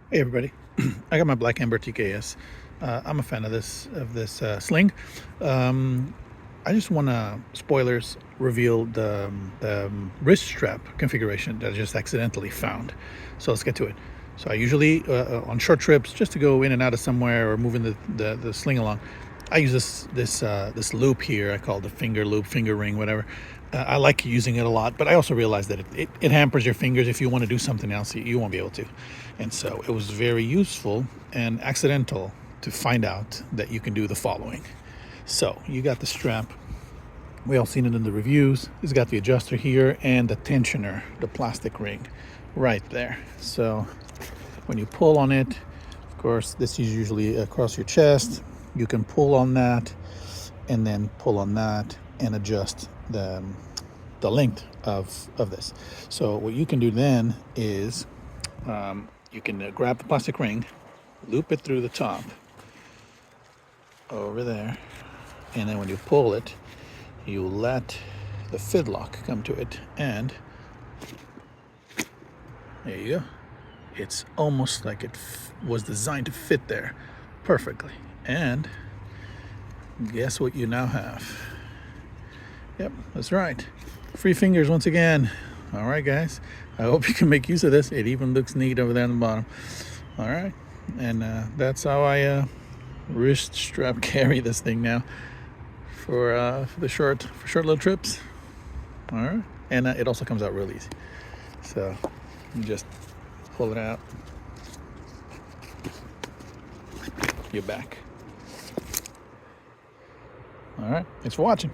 Hey everybody, I got my black Ember TKS. I'm a fan of this sling. Um, I just want to spoilers reveal the wrist strap configuration that I just accidentally found. So let's get to it. So I usually on short trips, just to go in and out of somewhere or moving the sling along, I use this loop here. I call it the finger loop, finger ring, whatever. I like using it a lot, but I also realize that it hampers your fingers. If you want to do something else, you won't be able to. And so it was very useful and accidental to find out that you can do the following. So you got the strap. We all seen it in the reviews. It's got the adjuster here and the tensioner, the plastic ring right there. So when you pull on it, of course, this is usually across your chest. You can pull on that and then pull on that and adjust the length of this. So what you can do then is you can grab the plastic ring, loop it through the top over there, and then when you pull it, you let the fid lock come to it, and there you go. It's almost like it was designed to fit there perfectly. And guess what you now have? Yep, that's right. Free fingers once again. All right, guys. I hope you can make use of this. It even looks neat over there on the bottom. All right, and that's how I wrist strap carry this thing now for the short little trips. All right, and it also comes out real easy. So you just pull it out. You're back. All right. Thanks for watching.